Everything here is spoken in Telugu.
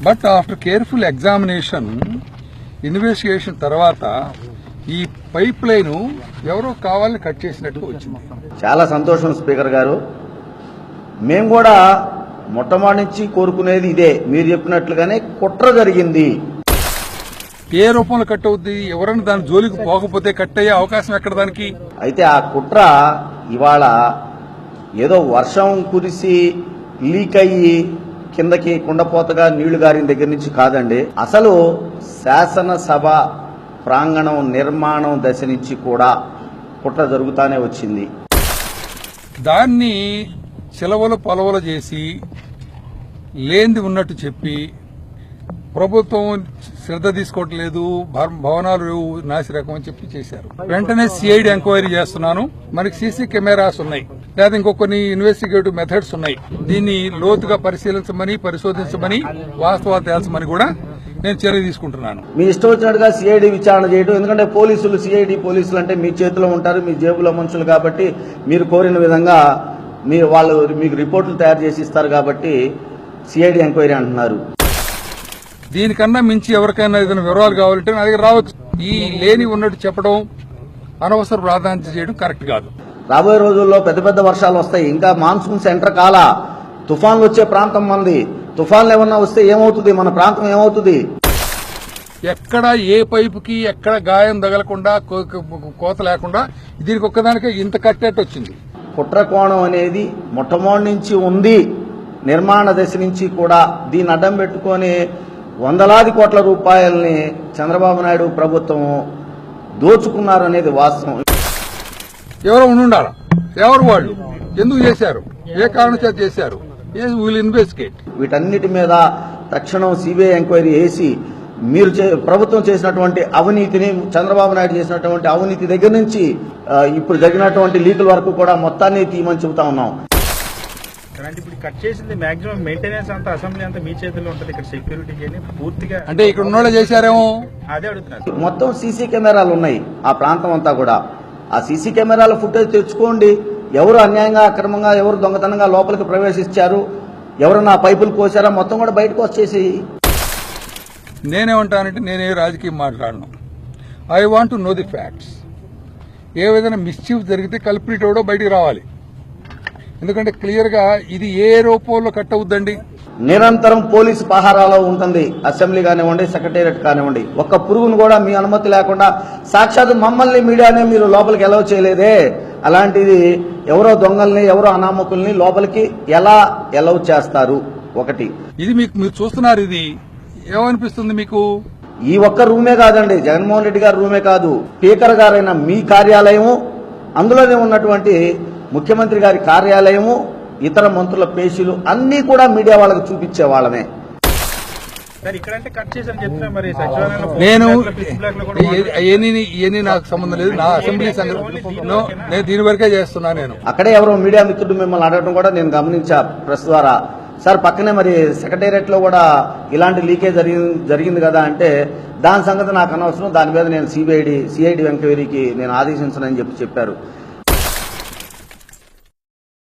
But after careful examination investigation తర్వాత ఈ పైప్ లైన్ ఎవరో కావాలని కట్ చేసినట్టు వచ్చింది. చాలా సంతోషం స్పీకర్ గారు. మేము కూడా మొట్టమొదటి నుంచి కోరుకునేది ఇదే, మీరు చెప్పినట్లుగానే కుట్ర జరిగింది. ఏ రూపంలో కట్ అవుద్ది? ఎవరైనా దాని జోలికి పోకపోతే కట్ అయ్యే అవకాశం ఎక్కడ దానికి? అయితే ఆ కుట్ర ఇవాళ ఏదో వర్షం కురిసి లీక్ అయ్యి కిందకి కుండపోతగా నీళ్లు గారిన దగ్గర నుంచి కాదండి. అసలు శాసనసభ ప్రాంగణం నిర్మాణం దశ నుంచి కూడా కుట్ర జరుగుతానే వచ్చింది. దాన్ని చిలవలు పొలవలు చేసి లేనిది ఉన్నట్టు చెప్పి ప్రభుత్వం శ్రద్ధ తీసుకోవట్లేదు, భవనాలు నాసిరకం అని చెప్పి చేశారు. వెంటనే సిఐడి ఎంక్వైరీ చేస్తున్నాను. మనకి సీసీ కెమెరాస్ ఉన్నాయి, లేదా ఇంకో కొన్ని ఇన్వెస్టిగేటివ్ మెథడ్స్ ఉన్నాయి. దీన్ని లోతుగా పరిశోధించమని వాస్తవాలు తేల్చమని కూడా నేను చర్య తీసుకుంటున్నాను. మీ ఇష్టం వచ్చినట్టుగా సిఐడి విచారణ చేయడం, ఎందుకంటే పోలీసులు సిఐడి పోలీసులు అంటే మీ చేతిలో ఉంటారు, మీ జేబులో మనుషులు కాబట్టి మీరు కోరిన విధంగా వాళ్ళు మీకు రిపోర్టులు తయారు చేసి ఇస్తారు కాబట్టి సిఐడి ఎంక్వైరీ అంటున్నారు. దీనికన్నా మించి ఎవరికైనా ఏదైనా వివరాలు కావాలంటే నా దగ్గర రావచ్చు. ఈ లేని ఉన్నట్టు చెప్పడం, అనవసర ప్రాధాన్యత చేయడం కరెక్ట్ కాదు. రాబోయే రోజుల్లో పెద్ద పెద్ద వర్షాలు వస్తాయి. ఇంకా మాన్సూన్ సెంటర్ కాల తుఫాన్లు వచ్చే ప్రాంతం మంది. తుఫాన్లు ఏమన్నా వస్తే ఏమవుతుంది? మన ప్రాంతం ఏమవుతుంది? ఎక్కడ ఏ పైపుకి ఎక్కడ గాయం తగలకుండా కోత లేకుండా దీనికి ఒక్కదానికే ఇంత కట్టేట్టు వచ్చింది. కుట్ర కోణం అనేది మొట్టమొదటి నుంచి ఉంది. నిర్మాణ దశ నుంచి కూడా దీన్ని అడ్డం పెట్టుకొని వందలాది కోట్ల రూపాయల్ని చంద్రబాబు నాయుడు ప్రభుత్వం దోచుకున్నారు అనేది వాస్తవం. ఎవరో ఉండాలి. ఎవరు వాళ్ళు? ఎందుకు చేశారు? ఏ కారణం చేత చేశారు? Will investigate. వీటన్నిటి మీద తక్షణం సిబిఐ ఎంక్వైరీ చేసి మీరు ప్రభుత్వం చేసినటువంటి అవినీతిని, చంద్రబాబు నాయుడు చేసినటువంటి అవినీతి దగ్గర నుంచి ఇప్పుడు జరిగినటువంటి లీకుల వరకు కూడా మొత్తాన్ని తీయమని చెబుతా ఉన్నాం. ఇప్పుడు కట్ చేసింది మాక్సిమం మెయింటెనెన్స్ అంతా అసెంబ్లీ అంతా మీ చేతిలో ఉంటుంది. ఇక్కడ సెక్యూరిటీ పూర్తిగా అంటే ఇక్కడ ఉన్నోళ్ళు చేశారేమో. అదే అడుగుతున్నారు. మొత్తం సీసీ కెమెరాలు ఉన్నాయి ఆ ప్రాంతం అంతా కూడా. ఆ సీసీ కెమెరాల ఫుటేజ్ తెచ్చుకోండి. ఎవరు అన్యాయంగా అక్రమంగా ఎవరు దొంగతనంగా లోపలికి ప్రవేశించారు, ఎవరన్నా పైపులు కోసారా, మొత్తం కూడా బయటకు వచ్చేసి. నేనేమంటానంటే నేనే రాజకీయం మాట్లాడను. I want to know the facts. ఏ విధంగా మిస్చీఫ్ జరిగితే కల్ప్రిట్ ఎవడో బయటికి రావాలి. ఎందుకంటే క్లియర్ గా ఇది ఏ రూపంలో కట్ అవుద్దండి. నిరంతరం పోలీసు పహారాలో ఉంటుంది. అసెంబ్లీ కానివ్వండి, సెక్రటేరియట్ కానివ్వండి. ఒక్క పురుగును కూడా మీ అనుమతి లేకుండా సాక్షాత్ మమ్మల్ని మీడియానే మీరు లోపలికి ఎలవ్ చేయలేదే. అలాంటిది ఎవరో దొంగల్ని, ఎవరో అనామకుల్ని లోపలికి ఎలా ఎలవ్ చేస్తారు? ఒకటి ఇది మీరు చూస్తున్నారు. ఇది ఏమనిపిస్తుంది మీకు? ఈ ఒక్క రూమే కాదండి, జగన్మోహన్ రెడ్డి గారి రూమే కాదు, స్పీకర్ గారైన మీ కార్యాలయము, అందులోనే ఉన్నటువంటి ముఖ్యమంత్రి గారి కార్యాలయము, ఇతర మంత్రుల పేషీలు అన్ని కూడా మీడియా వాళ్ళకి చూపించే వాళ్ళమే. నేను ఇవన్నీ నాకు సంబంధం లేదు. నా అసెంబ్లీ సంఘటనలో నేను దీని వరకే చేస్తున్నా. నేను అక్కడే ఎవరో మీడియా మిత్రుడు మిమ్మల్ని అడగడం కూడా నేను గమనించా ప్రెస్ ద్వారా. సార్ పక్కనే మరి సెక్రటేరియట్ లో కూడా ఇలాంటి లీకేజ్ జరిగింది కదా అంటే, దాని సంగతి నాకు అనవసరం, దాని మీద నేను సిఐడి ఎంక్వైరీకి నేను ఆదేశించనని చెప్పారు.